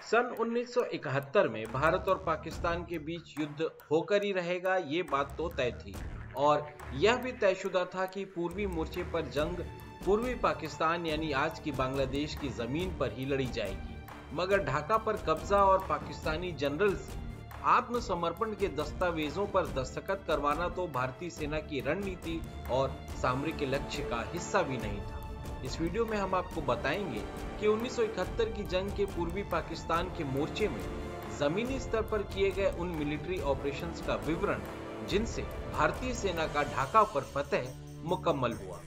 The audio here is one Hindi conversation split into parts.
सन 1971 में भारत और पाकिस्तान के बीच युद्ध होकर ही रहेगा, ये बात तो तय थी। और यह भी तयशुदा था कि पूर्वी मोर्चे पर जंग पूर्वी पाकिस्तान यानी आज की बांग्लादेश की जमीन पर ही लड़ी जाएगी। मगर ढाका पर कब्जा और पाकिस्तानी जनरल्स आत्मसमर्पण के दस्तावेजों पर दस्तखत करवाना तो भारतीय सेना की रणनीति और सामरिक लक्ष्य का हिस्सा भी नहीं था। इस वीडियो में हम आपको बताएंगे कि 1971 की जंग के पूर्वी पाकिस्तान के मोर्चे में जमीनी स्तर पर किए गए उन मिलिट्री ऑपरेशंस का विवरण जिनसे भारतीय सेना का ढाका पर फतह मुकम्मल हुआ।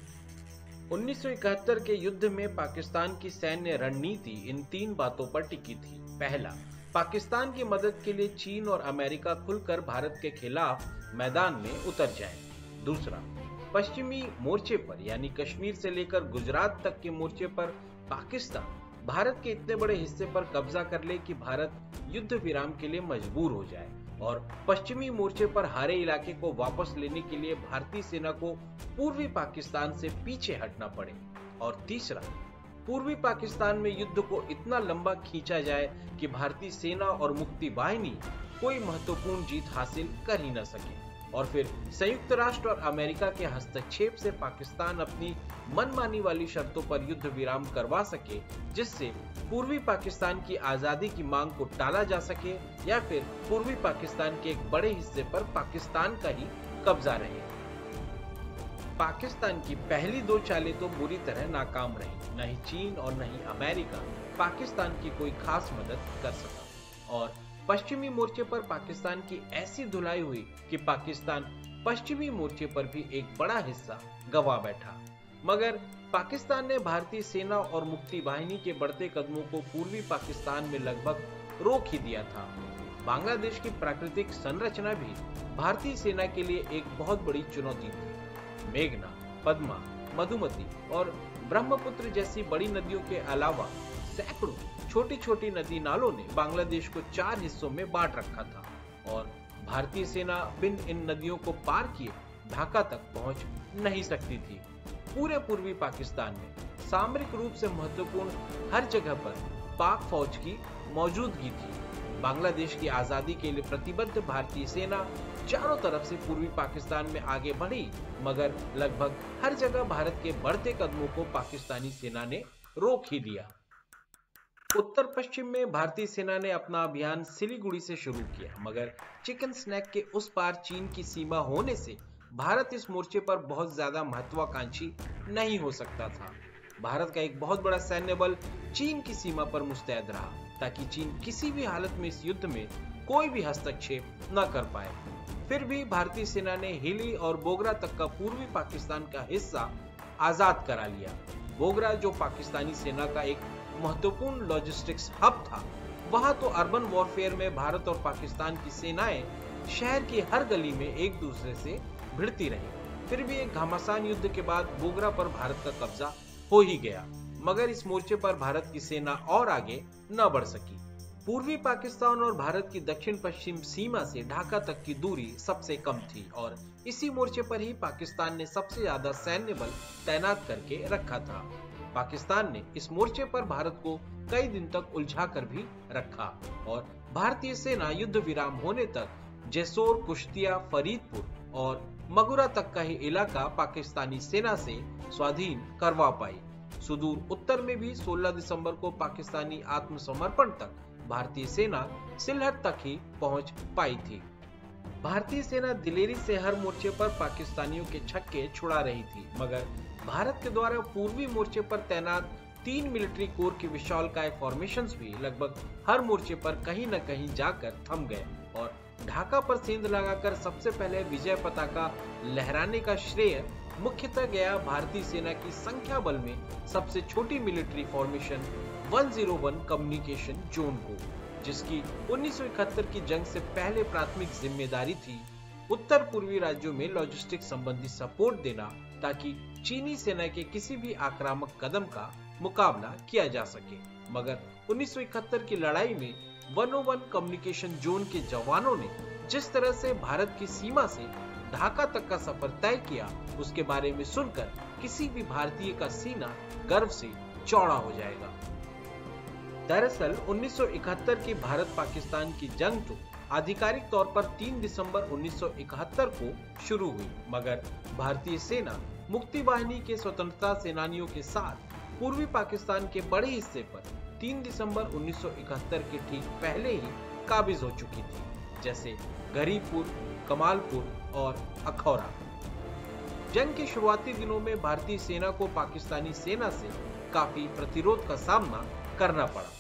1971 के युद्ध में पाकिस्तान की सैन्य रणनीति इन 3 बातों पर टिकी थी। पहला, पाकिस्तान की मदद के लिए चीन और अमेरिका खुलकर भारत के खिलाफ मैदान में उतर जाए। दूसरा, पश्चिमी मोर्चे पर यानी कश्मीर से लेकर गुजरात तक के मोर्चे पर पाकिस्तान भारत के इतने बड़े हिस्से पर कब्जा कर ले कि भारत युद्ध विराम के लिए मजबूर हो जाए और पश्चिमी मोर्चे पर हारे इलाके को वापस लेने के लिए भारतीय सेना को पूर्वी पाकिस्तान से पीछे हटना पड़े। और तीसरा, पूर्वी पाकिस्तान में युद्ध को इतना लंबा खींचा जाए कि भारतीय सेना और मुक्ति वाहिनी कोई महत्वपूर्ण जीत हासिल कर ही न सके और फिर संयुक्त राष्ट्र और अमेरिका के हस्तक्षेप से पाकिस्तान अपनी मनमानी वाली शर्तों पर युद्ध विराम करवा सके, जिससे पूर्वी पाकिस्तान की आजादी की मांग को टाला जा सके या फिर पूर्वी पाकिस्तान के एक बड़े हिस्से पर पाकिस्तान का ही कब्जा रहे। पाकिस्तान की पहली 2 चालें तो बुरी तरह नाकाम रही। न ही चीन और न ही अमेरिका पाकिस्तान की कोई खास मदद कर सका और पश्चिमी मोर्चे पर पाकिस्तान की ऐसी धुलाई हुई कि पाकिस्तान पश्चिमी मोर्चे पर भी एक बड़ा हिस्सा गंवा बैठा। मगर पाकिस्तान ने भारतीय सेना और मुक्ति वाहिनी के बढ़ते कदमों को पूर्वी पाकिस्तान में लगभग रोक ही दिया था। बांग्लादेश की प्राकृतिक संरचना भी भारतीय सेना के लिए एक बहुत बड़ी चुनौती थी। मेघना, पद्मा, मधुमती और ब्रह्मपुत्र जैसी बड़ी नदियों के अलावा सैकड़ों छोटी छोटी नदी नालों ने बांग्लादेश को 4 हिस्सों में बांट रखा था और भारतीय सेना बिन इन नदियों को पार किए ढाका तक पहुंच नहीं सकती थी। पूरे पूर्वी पाकिस्तान में सामरिक रूप से महत्वपूर्ण हर जगह पर पाक फौज की मौजूदगी थी। बांग्लादेश की आजादी के लिए प्रतिबद्ध भारतीय सेना चारों तरफ से पूर्वी पाकिस्तान में आगे बढ़ी, मगर लगभग हर जगह भारत के बढ़ते कदमों को पाकिस्तानी सेना ने रोक ही दिया। उत्तर पश्चिम में भारतीय सेना ने अपना अभियान सिलीगुड़ी से शुरू किया, मगर चिकन स्नैक के उस पार चीन की सीमा होने से भारत इस मोर्चे पर बहुत ज्यादा महत्वाकांक्षी नहीं हो सकता था। भारत का एक बहुत बड़ा सैन्य बल चीन की सीमा पर मुस्तैद रहा ताकि चीन किसी भी हालत में इस युद्ध में कोई भी हस्तक्षेप न कर पाए। फिर भी भारतीय सेना ने हिली और बोगरा तक का पूर्वी पाकिस्तान का हिस्सा आजाद करा लिया। बोगरा, जो पाकिस्तानी सेना का एक महत्वपूर्ण लॉजिस्टिक्स हब था, वहां तो अर्बन वॉरफेयर में भारत और पाकिस्तान की सेनाएं शहर की हर गली में एक दूसरे से भिड़ती रही। फिर भी एक घमासान युद्ध के बाद बोगरा पर भारत का कब्जा हो ही गया, मगर इस मोर्चे पर भारत की सेना और आगे न बढ़ सकी। पूर्वी पाकिस्तान और भारत की दक्षिण पश्चिम सीमा से ढाका तक की दूरी सबसे कम थी और इसी मोर्चे पर ही पाकिस्तान ने सबसे ज्यादा सैन्य बल तैनात करके रखा था। पाकिस्तान ने इस मोर्चे पर भारत को कई दिन तक उलझा कर भी रखा और भारतीय सेना युद्ध विराम होने तक जैसोर, कुश्तिया, फरीदपुर और मगुरा तक का ही इलाका पाकिस्तानी सेना से स्वाधीन करवा पाई। सुदूर उत्तर में भी 16 दिसंबर को पाकिस्तानी आत्मसमर्पण तक भारतीय सेना सिलहट तक ही पहुंच पाई थी। भारतीय सेना दिलेरी से हर मोर्चे पर पाकिस्तानियों के छक्के छुड़ा रही थी, मगर भारत के द्वारा पूर्वी मोर्चे पर तैनात 3 मिलिट्री कोर के विशालकाय फॉर्मेशंस भी लगभग हर मोर्चे पर कहीं न कहीं जाकर थम गए और ढाका पर सेंध लगाकर सबसे पहले विजय पताका लहराने का श्रेय मुख्यतः गया भारतीय सेना की संख्या बल में सबसे छोटी मिलिट्री फॉर्मेशन 101 कम्युनिकेशन जोन को, जिसकी 1971 की जंग से पहले प्राथमिक जिम्मेदारी थी उत्तर पूर्वी राज्यों में लॉजिस्टिक संबंधी सपोर्ट देना ताकि चीनी सेना के किसी भी आक्रामक कदम का मुकाबला किया जा सके। मगर 1971 की लड़ाई में 101 कम्युनिकेशन जोन के जवानों ने जिस तरह से भारत की सीमा से ढाका तक का सफर तय किया, उसके बारे में सुनकर किसी भी भारतीय का सीना गर्व से चौड़ा हो जाएगा। दरअसल 1971 की भारत पाकिस्तान की जंग तो आधिकारिक तौर पर 3 दिसंबर 1971 को शुरू हुई, मगर भारतीय सेना मुक्ति वाहिनी के स्वतंत्रता सेनानियों के साथ पूर्वी पाकिस्तान के बड़े हिस्से पर 3 दिसंबर 1971 के ठीक पहले ही काबिज हो चुकी थी, जैसे गरीपुर, कमालपुर और अखौरा। जंग के शुरुआती दिनों में भारतीय सेना को पाकिस्तानी सेना से काफी प्रतिरोध का सामना करना पड़ा,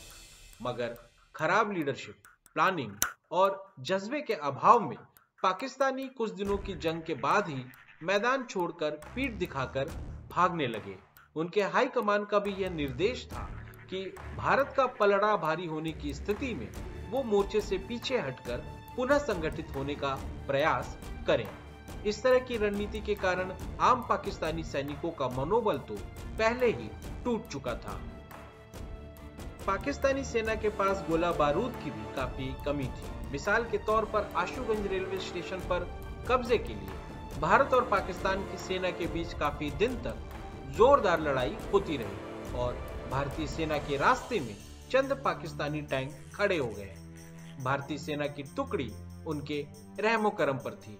मगर खराब लीडरशिप, प्लानिंग और जज्बे के अभाव में पाकिस्तानी कुछ दिनों की जंग के बाद ही मैदान छोड़कर पीठ दिखाकर भागने लगे। उनके हाई कमान का भी यह निर्देश था कि भारत का पलड़ा भारी होने की स्थिति में वो मोर्चे से पीछे हटकर पुनः संगठित होने का प्रयास करें। इस तरह की रणनीति के कारण आम पाकिस्तानी सैनिकों का मनोबल तो पहले ही टूट चुका था। पाकिस्तानी सेना के पास गोला बारूद की भी काफी कमी थी। मिसाल के तौर पर आशुगंज रेलवे स्टेशन पर कब्जे के लिए भारत और पाकिस्तान की सेना के बीच काफी दिन तक जोरदार लड़ाई होती रही और भारतीय सेना के रास्ते में चंद पाकिस्तानी टैंक खड़े हो गए। भारतीय सेना की टुकड़ी उनके रहमो करम पर थी।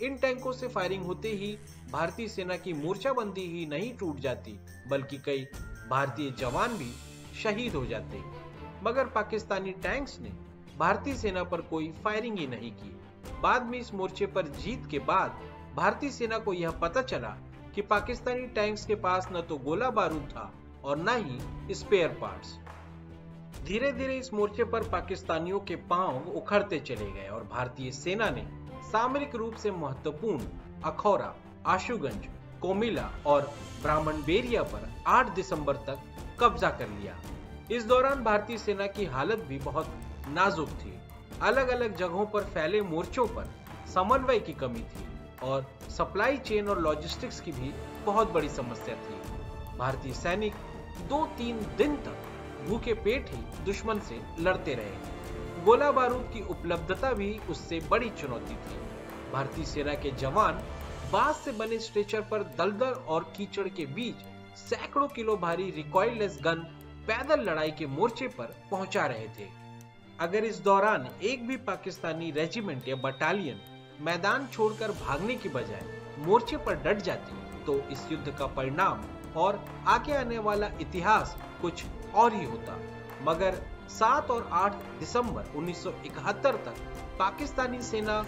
इन टैंकों से फायरिंग होते ही भारतीय सेना की मोर्चाबंदी ही नहीं टूट जाती, बल्कि कई भारतीय जवान भी शहीद हो जाते, मगर पाकिस्तानी टैंक्स ने भारतीय सेना पर कोई फायरिंग ही नहीं की। बाद में इस मोर्चे पर जीत के बाद भारतीय सेना को यह पता चला कि पाकिस्तानी टैंक्स के पास न तो गोला बारूद था और न ही स्पेयर पार्ट्स। धीरे धीरे इस मोर्चे पर पाकिस्तानियों के पांव उखड़ते चले गए और भारतीय सेना ने सामरिक रूप से महत्वपूर्ण अखौरा, आशुगंज, कोमिला और ब्राह्मणबेरिया पर 8 दिसंबर तक कब्जा कर लिया। इस दौरान भारतीय सेना की हालत भी बहुत नाजुक थी। अलग अलग जगहों पर फैले मोर्चों पर समन्वय की कमी थी और सप्लाई चेन और लॉजिस्टिक्स की भी बहुत बड़ी समस्या थी। भारतीय सैनिक 2-3 दिन तक भूखे पेट ही दुश्मन से लड़ते रहे। गोला बारूद की उपलब्धता भी उससे बड़ी चुनौती थी। भारतीय सेना के जवान बांस से बने स्ट्रेचर पर दलदल और कीचड़ के बीच सैकड़ों किलो भारी रिकॉइललेस गन पैदल लड़ाई के मोर्चे पर पहुंचा रहे थे। अगर इस दौरान एक भी पाकिस्तानी रेजिमेंट या बटालियन मैदान छोड़कर भागने की बजाय मोर्चे पर डट जाती तो इस युद्ध का परिणाम और आगे आने वाला इतिहास कुछ और ही होता। मगर 7 और 8 दिसंबर 1971 तक पाकिस्तानी सेना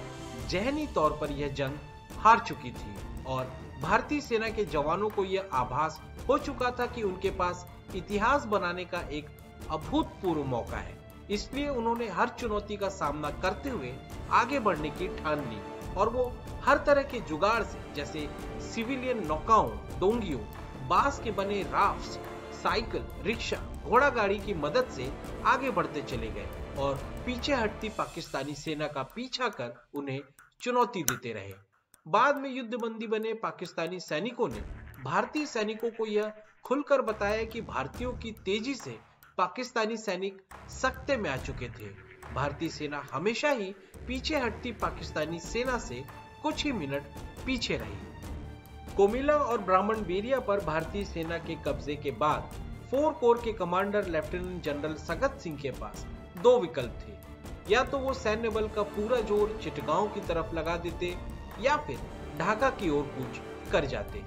जहनी तौर पर यह जंग हार चुकी थी और भारतीय सेना के जवानों को यह आभास हो चुका था कि उनके पास इतिहास बनाने का एक अभूतपूर्व मौका है। इसलिए उन्होंने हर चुनौती का सामना करते हुए आगे बढ़ने की ठान ली और वो हर तरह के जुगाड़ से, जैसे सिविलियन नौकाओं, डोंगियों, बांस के बने राफ्ट्स, साइकिल, रिक्शा, घोड़ा गाड़ी की मदद से आगे बढ़ते चले गए और पीछे हटती पाकिस्तानी सेना का पीछा कर उन्हें चुनौती देते रहे। बाद में युद्धबंदी बने पाकिस्तानी सैनिकों ने भारतीय सैनिकों को यह खुलकर बताया कि भारतीयों की तेजी से पाकिस्तानी सैनिक सकते में आ चुके थे। भारतीय सेना हमेशा ही पीछे हटती पाकिस्तानी सेना से कुछ ही मिनट पीछे रही। कोमिला और ब्राह्मणबेरिया पर भारतीय सेना के कब्जे के बाद 4 कोर के commander lieutenant general Sagat Singh के पास 2 विकल्प थे। या तो वो सैन्य बल का पूरा जोर चिटगांव की तरफ लगा देते या फिर ढाका की ओर कूच कर जाते।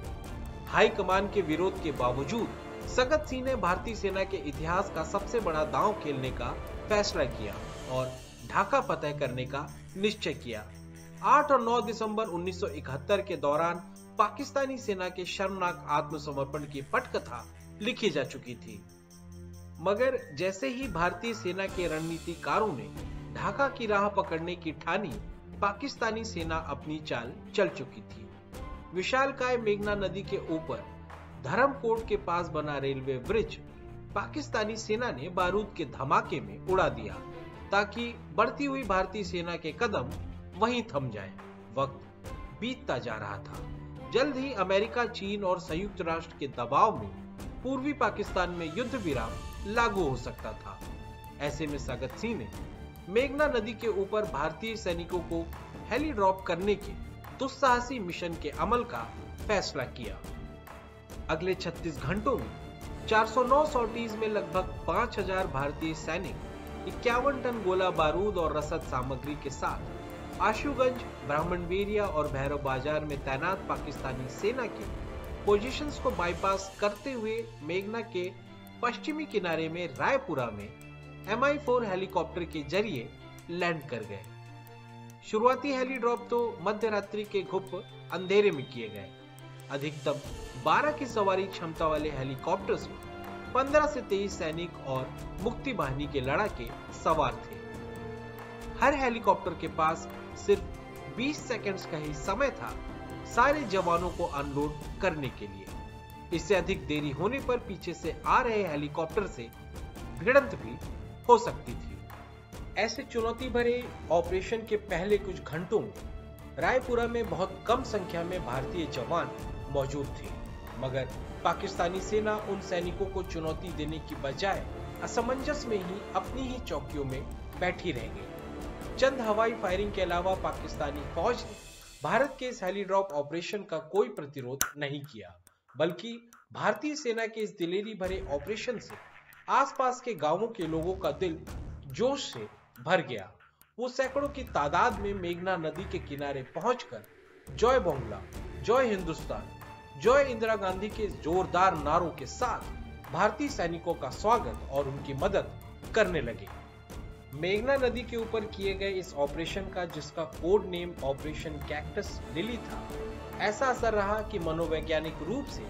हाई कमान के विरोध के बावजूद सगत सिंह ने भारतीय सेना के इतिहास का सबसे बड़ा दांव खेलने का फैसला किया और ढाका फतह करने का निश्चय किया। 8 और 9 दिसंबर 1971 के दौरान पाकिस्तानी सेना के शर्मनाक आत्मसमर्पण की पटकथा लिखी जा चुकी थी, मगर जैसे ही भारतीय सेना के रणनीतिकारों ने ढाका की राह पकड़ने की ठानी, पाकिस्तानी सेना अपनी चाल चल चुकी थी। विशालकाय मेघना नदी के ऊपर धर्मकोट के पास बना रेलवे ब्रिज पाकिस्तानी सेना ने बारूद के धमाके में उड़ा दिया ताकि बढ़ती हुई भारतीय सेना के कदम वहीं थम जाएं। वक्त बीतता जा रहा था। जल्द ही अमेरिका, चीन और संयुक्त राष्ट्र के दबाव में पूर्वी पाकिस्तान में युद्ध विराम लागू हो सकता था। ऐसे में सगत सिंह ने मेघना नदी के ऊपर भारतीय सैनिकों को हेली ड्रॉप करने के दुस्साहसी मिशन के अमल का फैसला किया। अगले 36 घंटों में 409 सॉर्टीज में लगभग 5000 भारतीय सैनिक 51 टन गोला बारूद और रसद सामग्री के साथ आशुगंज, ब्राह्मणबेरिया और भैरव बाजार में तैनात पाकिस्तानी सेना की पोजीशंस को बाईपास करते हुए मेघना के पश्चिमी किनारे में रायपुरा में Mi-4 हेलीकॉप्टर के जरिए लैंड कर गए। शुरुआती हेली ड्रॉप तो मध्य रात्रि के घुप अंधेरे में किए गए। अधिकतम 12 की सवारी क्षमता वाले हेलीकॉप्टर्स में 15 से 23 सैनिक और मुक्ति बाहिनी के लड़ाके सवार थे। हर हेलीकॉप्टर के पास सिर्फ 20 सेकंड्स का ही समय था सारे जवानों को अनलोड करने के लिए। इससे अधिक देरी होने पर पीछे से आ रहे हेलीकॉप्टर से भिड़ंत भी हो सकती थी। ऐसे चुनौती भरे ऑपरेशन के पहले कुछ घंटों में रायपुरा में बहुत कम संख्या में भारतीय जवान मौजूद थे, मगर पाकिस्तानी सेना उन सैनिकों को चुनौती देने की बजाय असमंजस में ही अपनी ही चौकियों में बैठी रह गई। चंद हवाई फायरिंग के अलावा पाकिस्तानी फौज ने भारत के इस हेली ड्रॉप ऑपरेशन का कोई प्रतिरोध नहीं किया, बल्कि भारतीय सेना के इस दिलेरी भरे ऑपरेशन से आसपास के गांवों के लोगों का दिल जोश से भर गया। वो सैकड़ों की तादाद में मेघना नदी के किनारे पहुंचकर जय बांग्ला, जय हिंदुस्तान, जय इंदिरा गांधी के जोरदार नारों के साथ भारतीय सैनिकों का स्वागत और उनकी मदद करने लगे। मेघना नदी के ऊपर किए गए इस ऑपरेशन का, जिसका code name operation cactus lily था, ऐसा असर रहा कि मनोवैज्ञानिक रूप से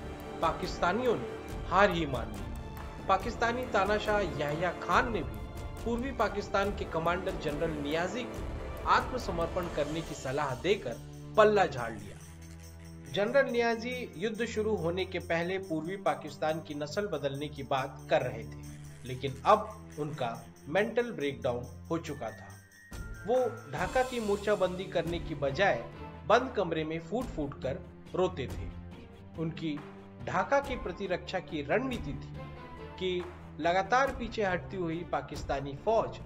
पाकिस्तानियों ने हार ही मान ली। पाकिस्तानी तानाशाह याह्या खान ने भी पूर्वी पाकिस्तान के कमांडर जनरल नियाजी को आत्मसमर्पण करने की सलाह देकर पल्ला झाड़ लिया। जनरल नियाजी युद्ध शुरू होने के पहले पूर्वी पाकिस्तान की नस्ल बदलने की बात कर रहे थे, लेकिन अब उनका मेंटल ब्रेकडाउन हो चुका था। वो ढाका की मोर्चाबंदी करने की बजाय बंद कमरे में फूट फूट कर रोते थे। उनकी ढाका की प्रतिरक्षा की रणनीति थी कि लगातार पीछे हटती हुई पाकिस्तानी फौज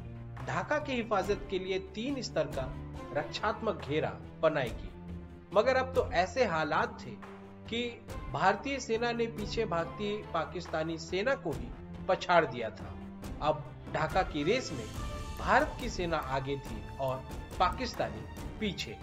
ढाका की हिफाजत के लिए 3 स्तर का रक्षात्मक घेरा बनाएगी। मगर अब तो ऐसे हालात थे कि भारतीय सेना ने पीछे भागती पाकिस्तानी सेना को ही पछाड़ दिया था। अब ढाका की रेस में भारत की सेना आगे थी और पाकिस्तानी पीछे।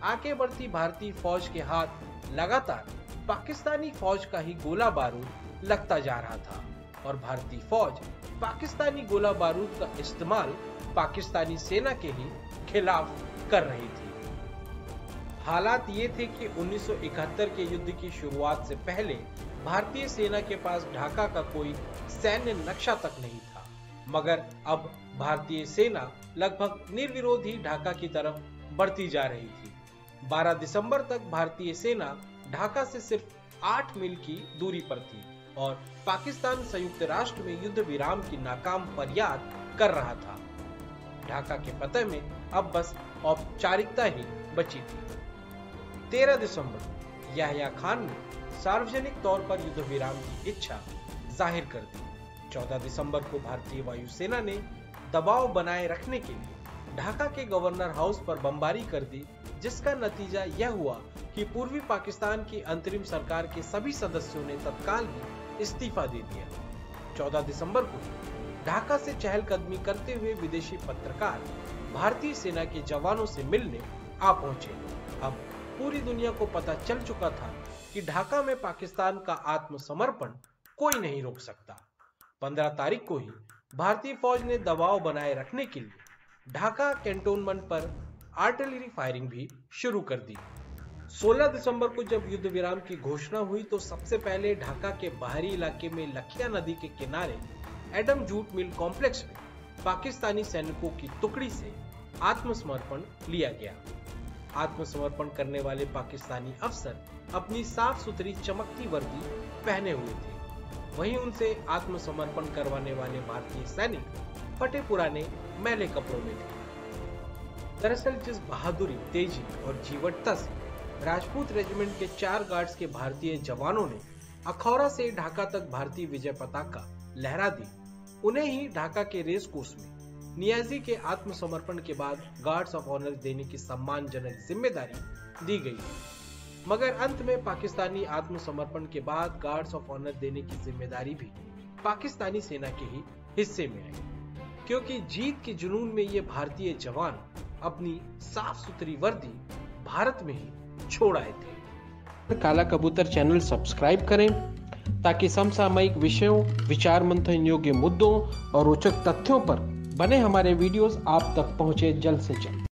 आगे बढ़ती भारतीय फौज के हाथ लगातार पाकिस्तानी फौज का ही गोला बारूद लगता जा रहा था और भारतीय फौज पाकिस्तानी गोला बारूद का इस्तेमाल पाकिस्तानी सेना के ही खिलाफ कर रही थी। हालात ये थे कि 1971 के युद्ध की शुरुआत से पहले भारतीय सेना के पास ढाका का कोई सैन्य नक्शा तक नहीं था, मगर अब भारतीय सेना लगभग निर्विरोध ही ढाका की तरफ बढ़ती जा रही थी। 12 दिसंबर तक भारतीय सेना ढाका से सिर्फ 8 मील की दूरी पर थी और पाकिस्तान संयुक्त राष्ट्र में युद्ध विराम की नाकाम फरियाद कर रहा था। ढाका के पते में अब बस औपचारिकता ही बची थी। 13 दिसंबर याह्या खान ने सार्वजनिक तौर पर युद्ध विराम की इच्छा जाहिर कर दी। 14 दिसंबर को भारतीय वायुसेना ने दबाव बनाए रखने के लिए ढाका के गवर्नर हाउस पर बमबारी कर दी, जिसका नतीजा यह हुआ कि पूर्वी पाकिस्तान की अंतरिम सरकार के सभी सदस्यों ने तत्काल ही इस्तीफा दे दिया। 14 दिसंबर को ढाका से चहलकदमी करते हुए विदेशी पत्रकार भारतीय सेना के जवानों से मिलने आ पहुंचे। अब पूरी दुनिया को पता चल चुका था कि ढाका में पाकिस्तान का आत्मसमर्पण कोई नहीं रोक सकता। 15 तारीख को ही भारतीय फौज ने दबाव बनाए रखने के लिए ढाका कैंटोनमेंट पर आर्टिलरी फायरिंग भी शुरू कर दी। 16 दिसंबर को जब युद्ध विराम की घोषणा हुई तो सबसे पहले ढाका के बाहरी इलाके में लखिया नदी के किनारे एडम जूट मिल कॉम्प्लेक्स में पाकिस्तानी सैनिकों की टुकड़ी से आत्मसमर्पण लिया गया। आत्मसमर्पण करने वाले पाकिस्तानी अफसर अपनी साफ सुथरी चमकती वर्दी पहने हुए थे, वहीं उनसे आत्मसमर्पण करवाने वाले भारतीय सैनिक फटे पुराने मैले कपड़ों में थे। दरअसल जिस बहादुरी, तेजी और जीवटता से राजपूत रेजिमेंट के 4 गार्ड्स के भारतीय जवानों ने अखौरा से ढाका तक भारतीय विजय पताका लहरा दी, उन्हें ही ढाका के रेस कोर्स में नियाजी के आत्मसमर्पण के बाद गार्ड्स ऑफ ऑनर देने की सम्मानजनक जिम्मेदारी दी गई। मगर अंत में पाकिस्तानी आत्मसमर्पण के बाद गार्ड्स ऑफ ऑनर देने की जिम्मेदारी भी पाकिस्तानी सेना के ही हिस्से में आई, क्योंकि जीत के जुनून में ये भारतीय जवान अपनी साफ सुथरी वर्दी भारत में ही छोड़ आए थे। काला कबूतर चैनल सब्सक्राइब करें ताकि समसामयिक विषयों, विचार मंथन योग्य मुद्दों और रोचक तथ्यों पर बने हमारे वीडियोस आप तक पहुंचे जल्द से जल्द।